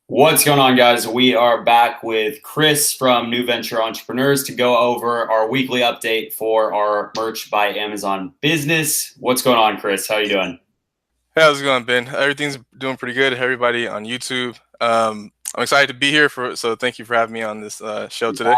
What's going on, guys? We are back with Chris from New Venture Entrepreneurs to go over our weekly update for our merch by Amazon business. What's going on, Chris? How are you doing? Hey, how's it going, Ben? Everything's doing pretty good. Everybody on YouTube. I'm excited to be here so thank you for having me on this show today.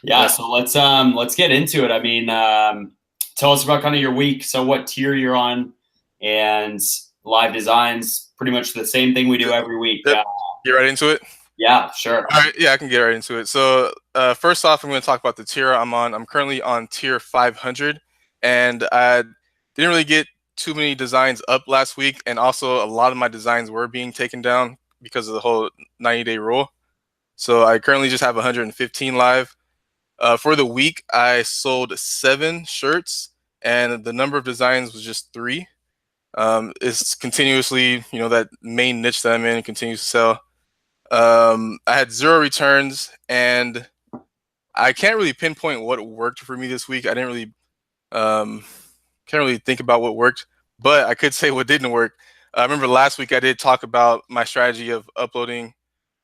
Yeah, Yeah. so let's get into it. Tell us about kind of your week. So what tier you're on and live designs, pretty much the same thing we do every week. Yep. Get right into it. Yeah, sure. All right. Yeah, I can get right into it. So first off, I'm going to talk about the tier I'm on. I'm currently on tier 500, and I didn't really get too many designs up last week, and also a lot of my designs were being taken down because of the whole 90-day rule. So I currently just have 115 live. For the week, I sold 7 shirts, and the number of designs was just 3. It's continuously, that main niche that I'm in continues to sell. I had 0 returns, and I can't really pinpoint what worked for me this week. I didn't really, um, can't really think about what worked, but I could say what didn't work. I remember last week I did talk about my strategy of uploading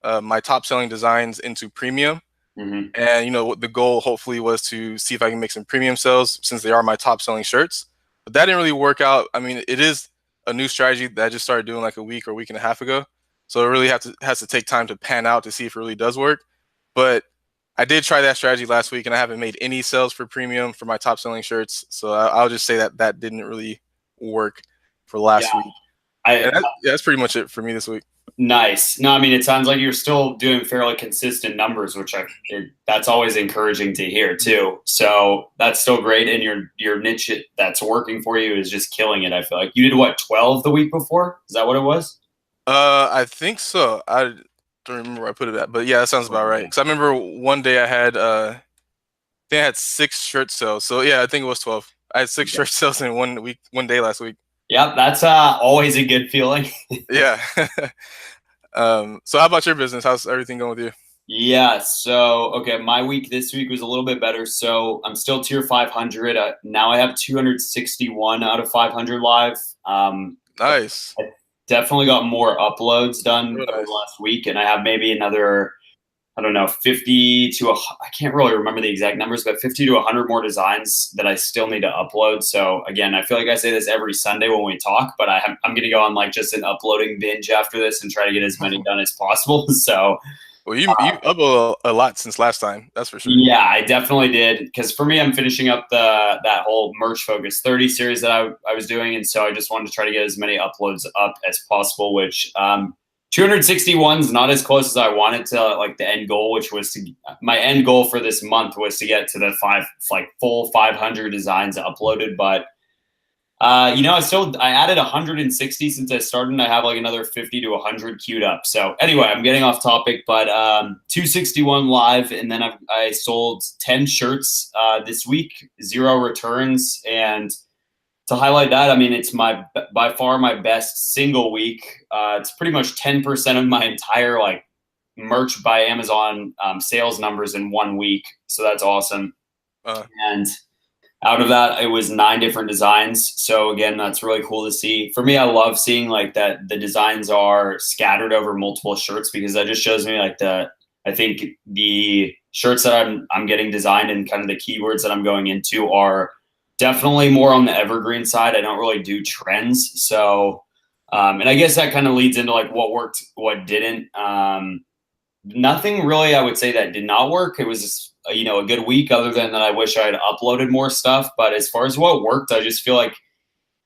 my top selling designs into premium. Hmm. And what the goal hopefully was to see if I can make some premium sales since they are my top selling shirts. But that didn't really work out. I mean, it is a new strategy that I just started doing like a week or week and a half ago. So it really has to take time to pan out to see if it really does work. But I did try that strategy last week, and I haven't made any sales for premium for my top selling shirts. So I'll just say that didn't really work for Yeah. last week. I And that's pretty much it for me this week. Nice. No, I mean, it sounds like you're still doing fairly consistent numbers, which that's always encouraging to hear too. So that's still great, and your niche that's working for you is just killing it. I feel like you did what, 12 the week before? Is that what it was? I think so. I don't remember where I put it at, but yeah, that sounds about right. Okay. Because I remember one day I think I had 6 shirt sales. So yeah, I think it was 12. I had 6 shirt sales in one week, one day last week. Yeah, that's always a good feeling. Yeah. So how about your business? How's everything going with you? Yeah. So, okay, my week this week was a little bit better. So I'm still tier 500. Now I have 261 out of 500 live. Nice. I definitely got more uploads done Real over the nice. last week, and I have maybe another, I don't know, 50 to I can't really remember the exact numbers, but 50 to 100 more designs that I still need to upload. So again, I feel like I say this every Sunday when we talk, but I'm going to go on like just an uploading binge after this and try to get as many done as possible. So Well, you upload a lot since last time. That's for sure. yeah, I definitely did. Because for me, I'm finishing up that whole merch focus 30 series that I was doing, and so I just wanted to try to get as many uploads up as possible. Which 261 is not as close as I wanted to like the end goal, which was to my end goal for this month was to get to the full 500 designs uploaded, but I added 160 since I started, and I have like another 50 to 100 queued up. So anyway, I'm getting off topic, but 261 live, and then I sold 10 shirts this week, 0 returns, and to highlight that, I mean it's my by far my best single week. It's pretty much 10% of my entire like merch by Amazon sales numbers in 1 week. So that's awesome, Uh, and out of that, it was 9 different designs. So again, that's really cool to see. For me, I love seeing like that the designs are scattered over multiple shirts because that just shows me like I think the shirts that I'm getting designed and kind of the keywords that I'm going into are definitely more on the evergreen side. I don't really do trends. So and I guess that kind of leads into like what worked, what didn't. Nothing really I would say that did not work. It was just, a good week other than that I wish I had uploaded more stuff. But as far as what worked, I just feel like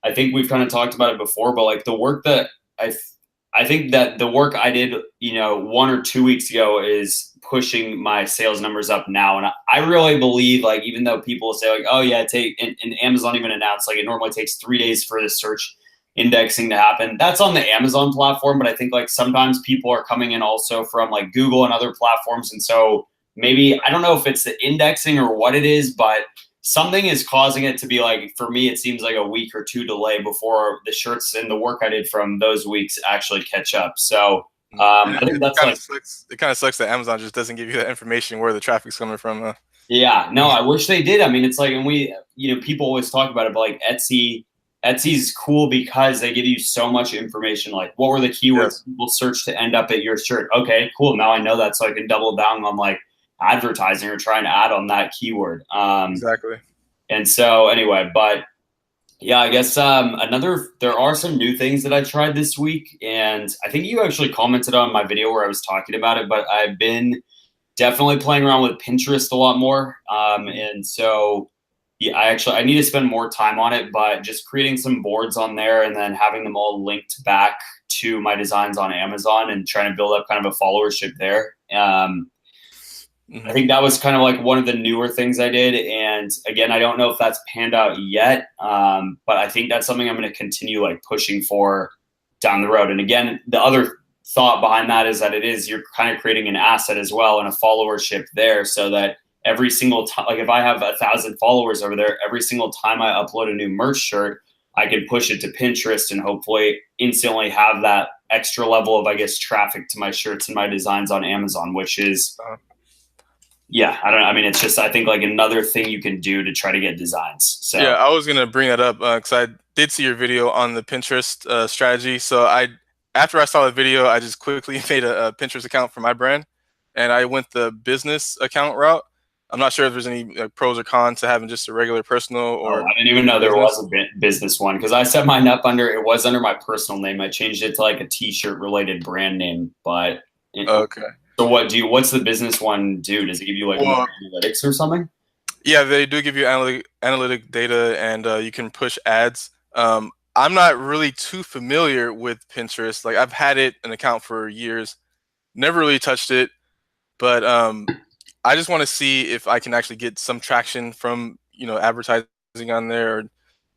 I think we've kind of talked about it before, but like the work that I think that the work I did, 1 or 2 weeks ago is pushing my sales numbers up now. And I really believe like, even though people say like, oh yeah, and Amazon even announced like it normally takes 3 days for the search indexing to happen. That's on the Amazon platform, but I think like sometimes people are coming in also from like Google and other platforms. And so maybe, I don't know if it's the indexing or what it is, but something is causing it to be like, for me, it seems like a week or two delay before the shirts and the work I did from those weeks actually catch up. So I think it that's kind like, of sucks. It kind of sucks that Amazon just doesn't give you that information where the traffic's coming from. yeah, no, I wish they did. I mean, it's like, and people always talk about it, but like Etsy Etsy's cool because they give you so much information. Like, what were the keywords Yes, people search to end up at your shirt? Okay, cool. Now I know that, so I can double down on like advertising or trying to add on that keyword. exactly. And so anyway, but yeah, I guess there are some new things that I tried this week, and I think you actually commented on my video where I was talking about it, but I've been definitely playing around with Pinterest a lot more. And so yeah, I need to spend more time on it, but just creating some boards on there and then having them all linked back to my designs on Amazon and trying to build up kind of a followership there. I Hmm. think that was kind of like one of the newer things I did. And again, I don't know if that's panned out yet, but I think that's something I'm going to continue like pushing for down the road. And again, the other thought behind that is that you're kind of creating an asset as well and a followership there, so that every single time, like if I have 1,000 followers over there, every single time I upload a new merch shirt, I can push it to Pinterest and hopefully instantly have that extra level of, I guess, traffic to my shirts and my designs on Amazon, which is, Uh, yeah, I don't know. I mean, it's just, I think like another thing you can do to try to get designs. yeah, So, I was gonna bring that up because I did see your video on the Pinterest strategy. So after I saw the video, I just quickly made a Pinterest account for my brand, and I went the business account route. I'm not sure if there's any pros or cons to having just a regular personal oh, or I didn't even know there business. was a business one because I set mine up it was under my personal name. I changed it to like a t-shirt related brand name, but Okay. so what's the business one do? Does it give you like more Well, analytics or something? yeah, they do give you analytic data, and you can push ads. I'm not really too familiar with Pinterest. Like I've had an account for years, never really touched it, but I just want to see if I can actually get some traction from advertising on there.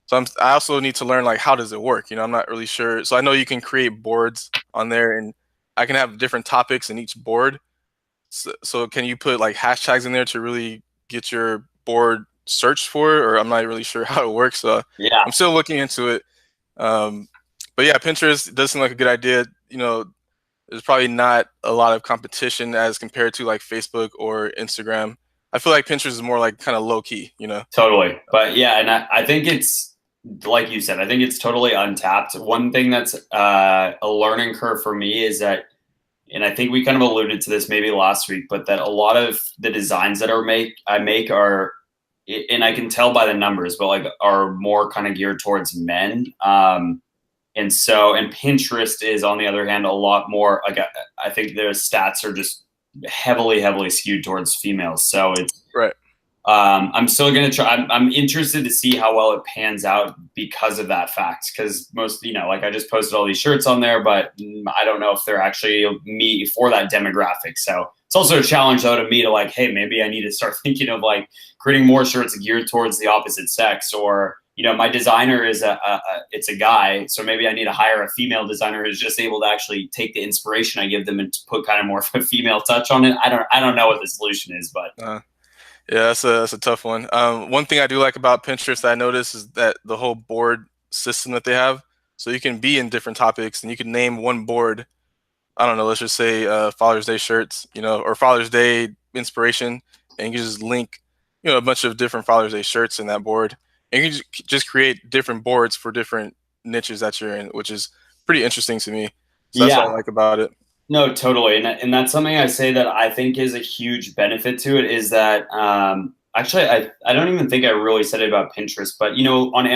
So I also need to learn like how does it work. I'm not really sure. So I know you can create boards on there, and I can have different topics in each board. So can you put like hashtags in there to really get your board searched for it? Or I'm not really sure how it works. So Yeah, I'm still looking into it. Um, but yeah, Pinterest does seem like a good idea. There's probably not a lot of competition as compared to like Facebook or Instagram. I feel like Pinterest is more like kind of low key. totally. But yeah, and I think it's like you said, I think it's totally untapped. One thing that's a learning curve for me is that, and I think we kind of alluded to this maybe last week, but that a lot of the designs that I make are, and I can tell by the numbers, but like are more kind of geared towards men. And Pinterest is, on the other hand, a lot more like I think their stats are just heavily skewed towards females. So it's Right. I'm still gonna try. I'm interested to see how well it pans out because of that fact. Because most, like I just posted all these shirts on there, but I don't know if they're actually me for that demographic. So it's also a challenge though to me to like, hey, maybe I need to start thinking of like creating more shirts geared towards the opposite sex, or my designer is it's a guy, so maybe I need to hire a female designer who's just able to actually take the inspiration I give them and put kind of more of a female touch on it. I don't know what the solution is, but Uh, Yeah, that's a tough one. One thing I do like about Pinterest that I noticed is that the whole board system that they have. So you can be in different topics, and you can name one board. I don't know, let's just say Father's Day shirts, or Father's Day inspiration, and you can just link, a bunch of different Father's Day shirts in that board, and you can just create different boards for different niches that you're in, which is pretty interesting to me. So that's what I yeah. like about it. No, totally, and that's something I say that I think is a huge benefit to it is that actually I don't even think I really said it about Pinterest, but on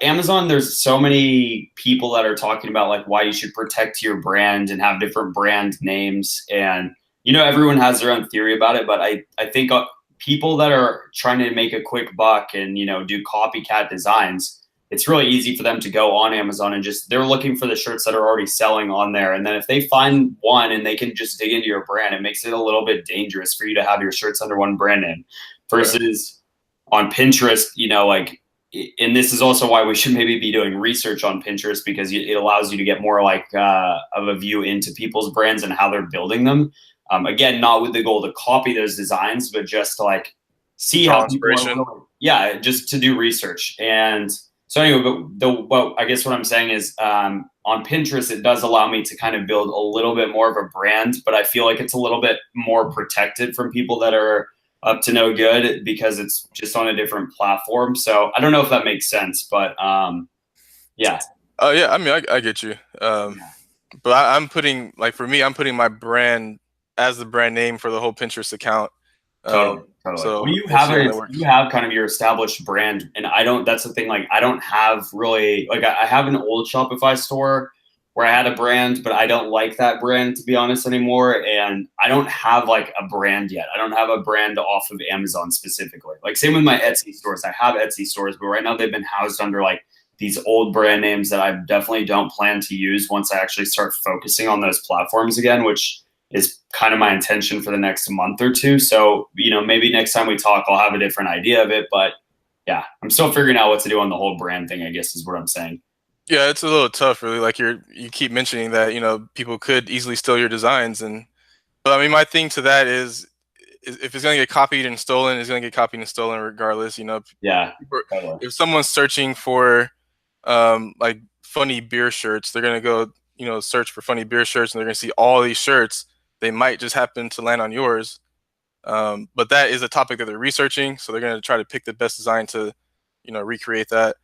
Amazon there's so many people that are talking about like why you should protect your brand and have different brand names, and everyone has their own theory about it, but I think people that are trying to make a quick buck and do copycat designs, it's really easy for them to go on Amazon and just they're looking for the shirts that are already selling on there. And then if they find one and they can just dig into your brand, it makes it a little bit dangerous for you to have your shirts under one brand name Right. versus on Pinterest, like, and this is also why we should maybe be doing research on Pinterest because it allows you to get more like of a view into people's brands and how they're building them. Again, not with the goal to copy those designs, but just to like see Draw how people are inspiration. willing. Yeah, just to do research. And so anyway, but I guess what I'm saying is on Pinterest, it does allow me to kind of build a little bit more of a brand, but I feel like it's a little bit more protected from people that are up to no good because it's just on a different platform. So I don't know if that makes sense, but yeah. Oh yeah, I mean, I get you. Yeah. But I'm putting, like, for me, I'm putting my brand as the brand name for the whole Pinterest account. Totally, totally. Well, So you we'll have see how a that you works. have kind of your established brand, and I don't. That's the thing. Like, I don't have really like I have an old Shopify store where I had a brand, but I don't like that brand to be honest anymore. And I don't have like a brand yet. I don't have a brand off of Amazon specifically. Like same with my Etsy stores. I have Etsy stores, but right now they've been housed under like these old brand names that I definitely don't plan to use once I actually start focusing on those platforms again, which is kind of my intention for the next month or two. So, maybe next time we talk, I'll have a different idea of it. But yeah, I'm still figuring out what to do on the whole brand thing, I guess is what I'm saying. Yeah, it's a little tough, really. Like you keep mentioning that, people could easily steal your designs, but I mean, my thing to that is if it's gonna get copied and stolen, it's gonna get copied and stolen regardless. Yeah, totally. If someone's searching for like funny beer shirts, they're gonna go, search for funny beer shirts, and they're gonna see all these shirts. They might just happen to land on yours, but that is a topic that they're researching, so they're gonna try to pick the best design to, recreate that.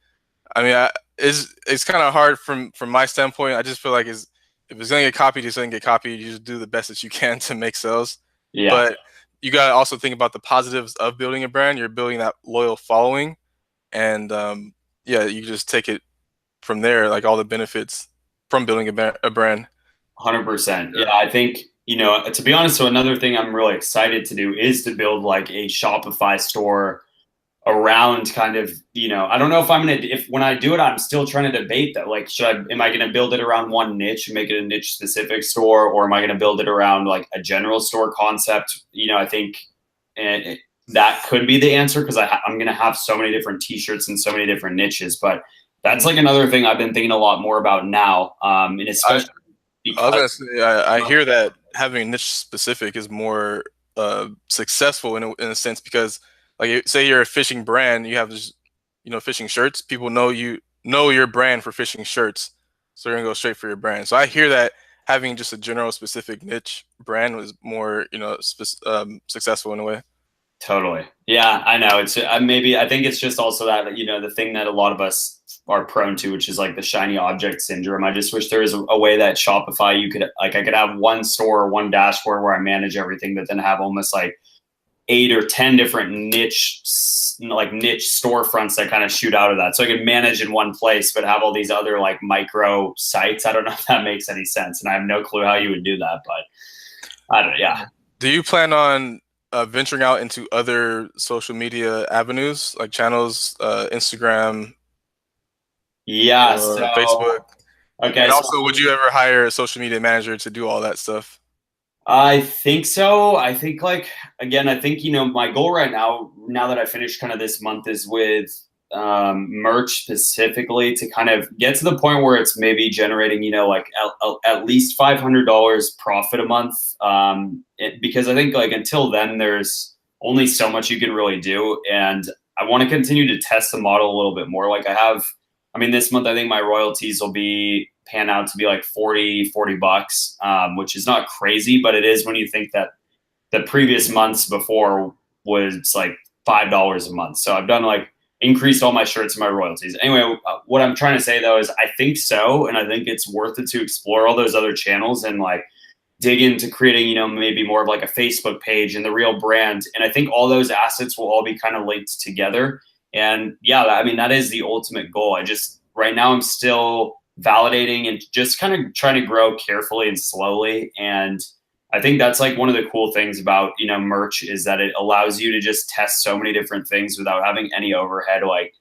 I mean, it's kind of hard from my standpoint. I just feel like if it's gonna get copied, it's gonna get copied. You just do the best that you can to make sales, Yeah, but you gotta also think about the positives of building a brand. You're building that loyal following, and yeah, you just take it from there, like all the benefits from building a brand. 100%. Yeah, I think, to be honest, so another thing I'm really excited to do is to build like a Shopify store around kind of, I don't know if if when I do it, I'm still trying to debate that. Like, am I going to build it around one niche and make it a niche specific store, or am I going to build it around like a general store concept? I think that could be the answer because I'm going to have so many different t-shirts and so many different niches. But that's like another thing I've been thinking a lot more about now. And I, especially I was gonna because, say, I hear that having a niche specific is more successful in a sense because, like, say you're a fishing brand, you have this, fishing shirts. People know your brand for fishing shirts, so they're gonna go straight for your brand. So I hear that having just a general specific niche brand was more, successful in a way. totally. Yeah, I know. It's maybe I think it's just also that the thing that a lot of us are prone to, which is like the shiny object syndrome. I just wish there was a way that Shopify you could like I could have one store or one dashboard where I manage everything, but then have almost like 8 or 10 different niche storefronts that kind of shoot out of that. So I could manage in one place, but have all these other like micro sites. I don't know if that makes any sense, and I have no clue how you would do that, but I don't. Yeah. Do you plan on venturing out into other social media avenues like channels, Instagram Yeah. or Facebook? So okay. And So also, would you ever hire a social media manager to do all that stuff? I think so. I think like again, I think my goal right now that I finished kind of this month is with merch specifically to kind of get to the point where it's maybe generating like at least $500 profit a month. Because I think like until then there's only so much you can really do, and I want to continue to test the model a little bit more. Like I mean, this month I think my royalties will be pan out to be like 40 bucks, which is not crazy, but it is when you think that the previous months before was like $5 a month. So I've done like increased all my shirts and my royalties. Anyway, what I'm trying to say though is I think so, and I think it's worth it to explore all those other channels and like dig into creating, maybe more of like a Facebook page and the real brand. And I think all those assets will all be kind of linked together. And yeah, I mean, that is the ultimate goal. Right now I'm still validating and just kind of trying to grow carefully and slowly. And I think that's like one of the cool things about, merch is that it allows you to just test so many different things without having any overhead. Like,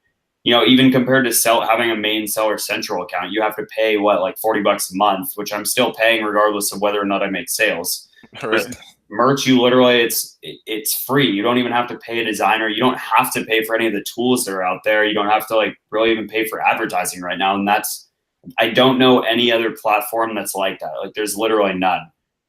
even compared to having a main seller central account, you have to pay like 40 bucks a month, which I'm still paying regardless of whether or not I make sales. Right. Merch, you literally it's free. You don't even have to pay a designer. You don't have to pay for any of the tools that are out there. You don't have to like really even pay for advertising right now. And I don't know any other platform that's like that. Like there's literally none.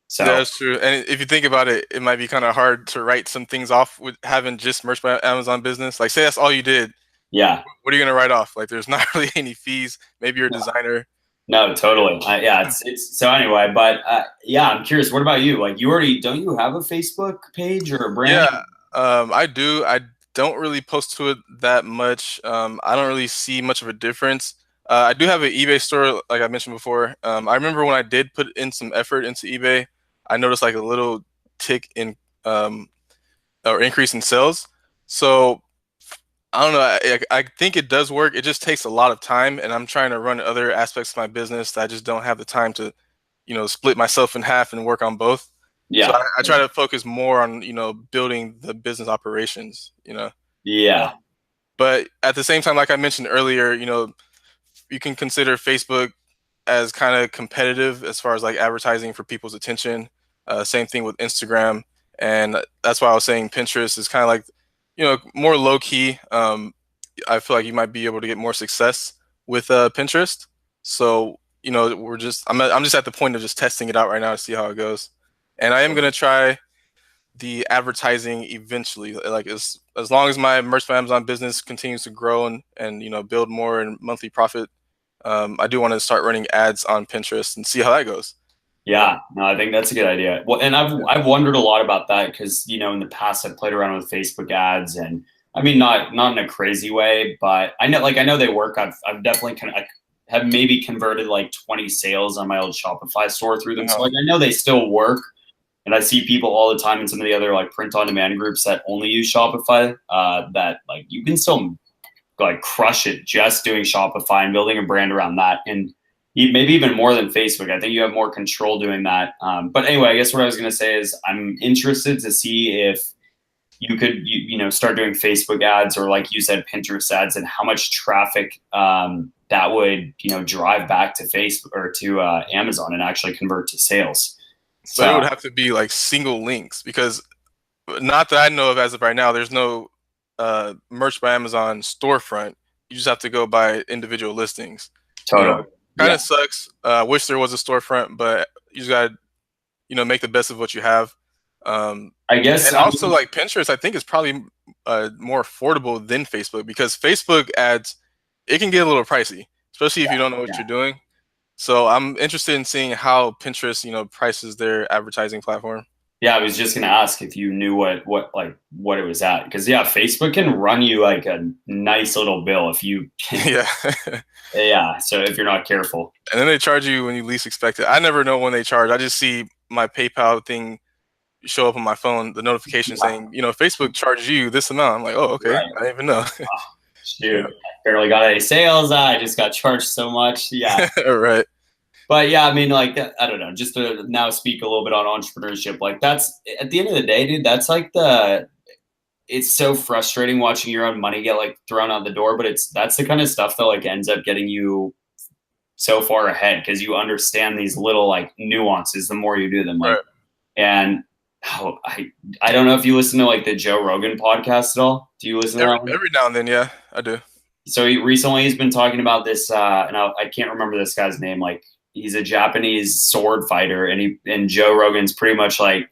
So Yeah, that's true. And if you think about it, it might be kind of hard to write some things off with having just merch by Amazon business. Like, say that's all you did. yeah, What are you gonna write off? Like, there's not really any fees. Maybe you're a designer. no, totally. Yeah, it's so anyway. But yeah, I'm curious. What about you? Like, don't you have a Facebook page or a brand? Yeah, I do. I don't really post to it that much. I don't really see much of a difference. I do have an eBay store, like I mentioned before. I remember when I did put in some effort into eBay, I noticed like a little tick in um, or increase in sales. So I don't know. I think it does work. It just takes a lot of time, and I'm trying to run other aspects of my business that I just don't have the time to, split myself in half and work on both. So Yeah. I try to focus more on, building the business operations. Uh, Yeah. but at the same time, like I mentioned earlier, you can consider Facebook as kind of competitive as far as like advertising for people's attention. Same thing with Instagram, and that's why I was saying Pinterest is kind of like, more low key. I feel like you might be able to get more success with Pinterest. So I'm just at the point of just testing it out right now to see how it goes, and I am gonna try the advertising eventually. Like as long as my merch by Amazon business continues to grow and build more and monthly profit, I do want to start running ads on Pinterest and see how that goes. Yeah, no, I think that's a good idea. Well, and I've wondered a lot about that because in the past I've played around with Facebook ads, and I mean not in a crazy way, but I know they work. I've definitely have maybe converted like 20 sales on my old Shopify store through them, so like I know they still work. And I see people all the time in some of the other like print on demand groups that only use Shopify. That like you can still like crush it just doing Shopify and building a brand around that, and maybe even more than Facebook. I think you have more control doing that. But anyway, I guess what I was going to say is I'm interested to see if you could start doing Facebook ads or like you said Pinterest ads, and how much traffic that would drive back to Facebook or to Amazon and actually convert to sales. But it would So have to be like single links, because not that I know of as of right now, there's no merch by Amazon storefront. You just have to go by individual listings. total, Kind yeah, of sucks. Wish there was a storefront, but you just gotta, make the best of what you have. I guess. And also, like Pinterest, I think is probably more affordable than Facebook, because Facebook ads, it can get a little pricey, especially if you don't know what Yeah. you're doing. So I'm interested in seeing how Pinterest, prices their advertising platform. Yeah, I was just gonna ask if you knew what it was at, because yeah, Facebook can run you like a nice little bill if you Yeah. yeah. So if you're not careful, And then they charge you when you least expect it. I never know when they charge. I just see my PayPal thing show up on my phone, the notification yeah, saying, Facebook charged you this amount. I'm like, oh, okay. right. I didn't even know. Oh, Yeah. shoot, I barely got any sales. I just got charged so much. Yeah, Right. but yeah, I mean, like I don't know. Just to now speak a little bit on entrepreneurship, like that's at the end of the day, dude. That's like it's so frustrating watching your own money get like thrown out the door, but that's the kind of stuff that like ends up getting you so far ahead because you understand these little like nuances the more you do them. Like, Right. and oh, I don't know if you listen to like the Joe Rogan podcast at all. Do you listen to that one? Every now and then, yeah, I do. So he's been talking about this, and I can't remember this guy's name. Like he's a Japanese sword fighter, and Joe Rogan's pretty much like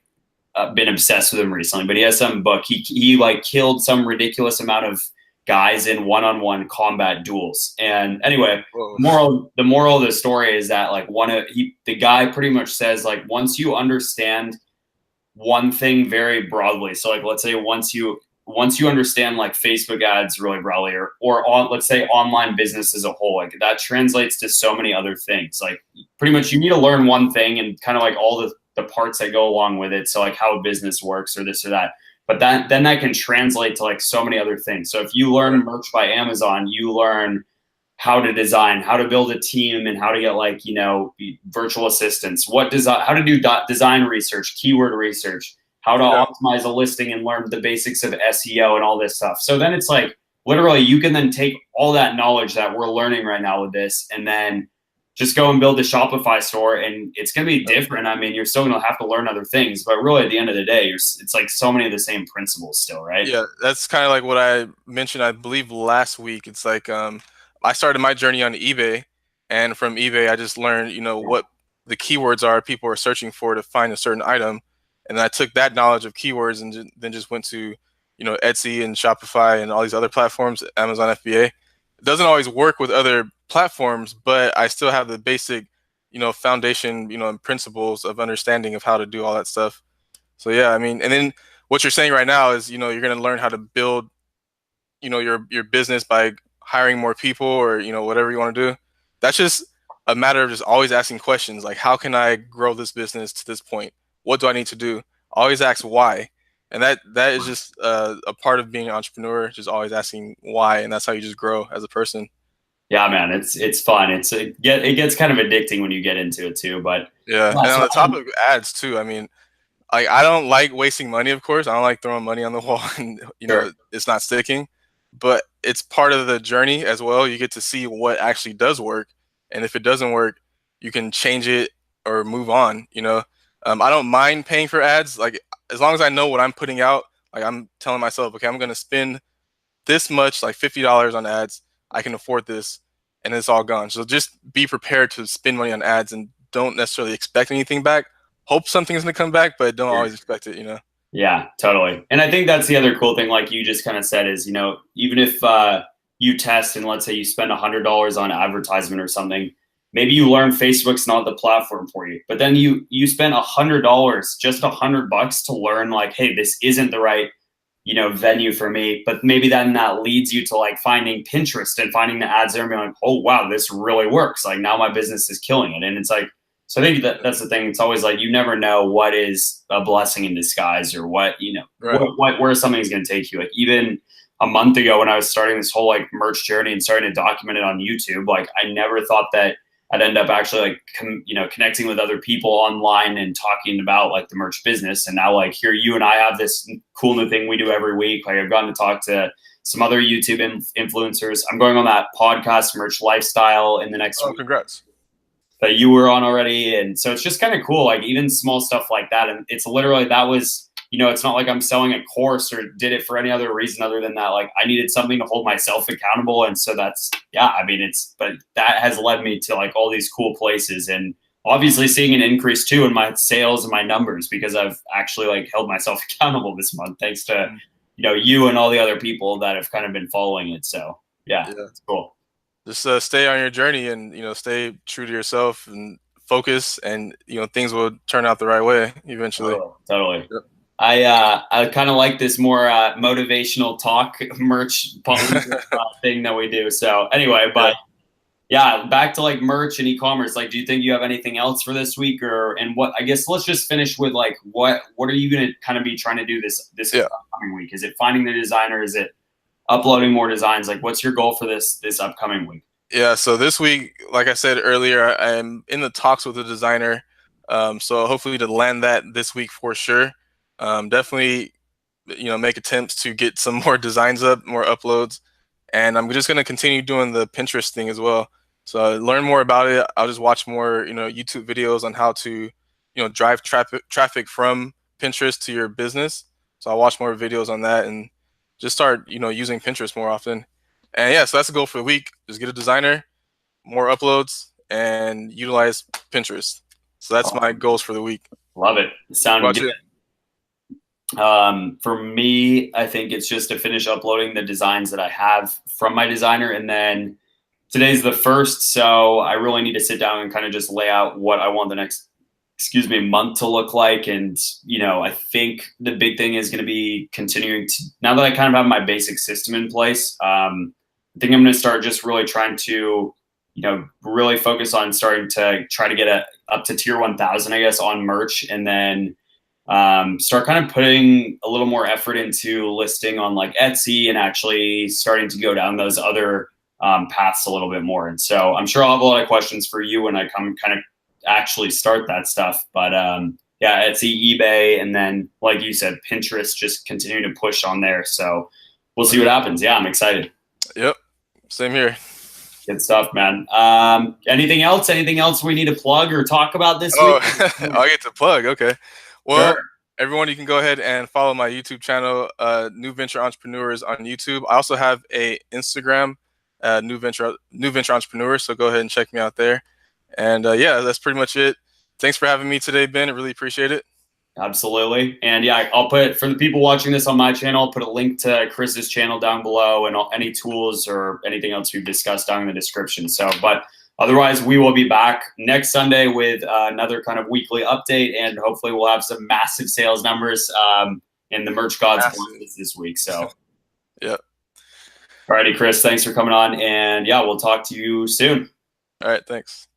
been obsessed with him recently. But he has some book. He like killed some ridiculous amount of guys in one-on-one combat duels. And anyway, the moral of the story is that like the guy pretty much says like once you understand one thing very broadly, so like let's say once you understand like Facebook ads really broadly, or on let's say online business as a whole, like that translates to so many other things. Like pretty much you need to learn one thing and kind of like all the parts that go along with it. So like how a business works or this or that. But then that can translate to like so many other things. So if you learn merch by Amazon, you learn how to design, how to build a team, and how to get like, virtual assistants, how to do design research, keyword research, how to optimize a listing and learn the basics of SEO and all this stuff. So then it's like, literally you can then take all that knowledge that we're learning right now with this and then just go and build a Shopify store, and it's going to be different. I mean, you're still going to have to learn other things, but really at the end of the day, it's like so many of the same principles still, right? Yeah, that's kind of like what I mentioned, I believe, last week. It's like I started my journey on eBay, and from eBay, I just learned, what the keywords are people are searching for to find a certain item, and I took that knowledge of keywords and then just went to, Etsy and Shopify and all these other platforms, Amazon FBA. It doesn't always work with other platforms, but I still have the basic, foundation, and principles of understanding of how to do all that stuff. So yeah, I mean, and then what you're saying right now is, you're going to learn how to build, your business by hiring more people, or, whatever you want to do. That's just a matter of just always asking questions like, how can I grow this business to this point? What do I need to do? Always ask why. And that is just a part of being an entrepreneur, just always asking why, and that's how you just grow as a person. Yeah, man, it's fun. It gets kind of addicting when you get into it too. But Yeah, yeah, and on so the topic of ads too, I mean, like, I don't like wasting money, of course. I don't like throwing money on the wall and sure. it's not sticking. But it's part of the journey as well. You get to see what actually does work, and if it doesn't work, you can change it or move on. I don't mind paying for ads, like, as long as I know what I'm putting out. Like, I'm telling myself, okay, I'm gonna spend this much, like $50 on ads. I can afford this, and it's all gone. So just be prepared to spend money on ads and don't necessarily expect anything back. Hope something's gonna come back, but don't always expect it. Yeah, totally. And I think that's the other cool thing, like you just kind of said, is, even if you test and let's say you spend $100 on advertisement or something, maybe you learn Facebook's not the platform for you, but then you spend $100, just $100 to learn, like, hey, this isn't the right, venue for me. But maybe then that leads you to like finding Pinterest and finding the ads there and being like, oh wow, this really works. Like now my business is killing it. And it's like, so I think that's the thing. It's always like, you never know what is a blessing in disguise, or what, Right. where something's going to take you. Like even a month ago when I was starting this whole like merch journey and starting to document it on YouTube, like I never thought that I'd end up actually like, connecting with other people online and talking about like the merch business. And now like here, you and I have this cool new thing we do every week. Like I've gotten to talk to some other YouTube influencers. I'm going on that podcast, Merch Lifestyle, in the next week Congrats. that you were on already. And so it's just kind of cool, like even small stuff like that. And it's literally, that was, it's not like I'm selling a course or did it for any other reason other than that. Like I needed something to hold myself accountable. And so that's, yeah, I mean, but that has led me to like all these cool places, and obviously seeing an increase too in my sales and my numbers, because I've actually like held myself accountable this month, thanks to, you and all the other people that have kind of been following it. So yeah. It's cool. Just stay on your journey and, stay true to yourself and focus, and, things will turn out the right way eventually. Totally. Yep. I kind of like this more motivational talk merch thing that we do. So anyway, but yeah, back to like merch and e-commerce. Like, do you think you have anything else for this week, and what? I guess let's just finish with like what are you going to kind of be trying to do this upcoming week? Is it finding the designer? Is it uploading more designs? Like, what's your goal for this upcoming week? Yeah, so this week, like I said earlier, I'm in the talks with a designer. So hopefully to land that this week for sure. Definitely, make attempts to get some more designs up, more uploads. And I'm just going to continue doing the Pinterest thing as well. So learn more about it. I'll just watch more, YouTube videos on how to, drive traffic from Pinterest to your business. So I'll watch more videos on that and just start, using Pinterest more often. And yeah, so that's the goal for the week. Just get a designer, more uploads, and utilize Pinterest. So that's my goals for the week. Love it. Sound good. For me, I think it's just to finish uploading the designs that I have from my designer. And then today's the 1st. So I really need to sit down and kind of just lay out what I want the next, month to look like. And, I think the big thing is going to be continuing to, now that I kind of have my basic system in place, I think I'm going to start just really trying to, really focus on starting to try to get up to tier 1000, I guess, on merch. And then start kind of putting a little more effort into listing on like Etsy and actually starting to go down those other paths a little bit more. And so I'm sure I'll have a lot of questions for you when I come kind of actually start that stuff. But yeah, Etsy, eBay, and then like you said, Pinterest, just continue to push on there. So we'll see what happens. Yeah, I'm excited. Yep. Same here. Good stuff, man. Anything else? Anything else we need to plug or talk about this week? I get to plug. Okay. Well, everyone, you can go ahead and follow my YouTube channel, New Venture Entrepreneurs on YouTube. I also have a Instagram, New Venture Entrepreneurs. So go ahead and check me out there. And yeah, that's pretty much it. Thanks for having me today, Ben. I really appreciate it. Absolutely. And yeah, I'll put, for the people watching this on my channel, I'll put a link to Chris's channel down below, and any tools or anything else we've discussed down in the description. So, but otherwise, we will be back next Sunday with another kind of weekly update, and hopefully we'll have some massive sales numbers. and the merch gods Massive. blessed us this week. So, Yep. alrighty, Chris, thanks for coming on, and yeah, we'll talk to you soon. All right. Thanks.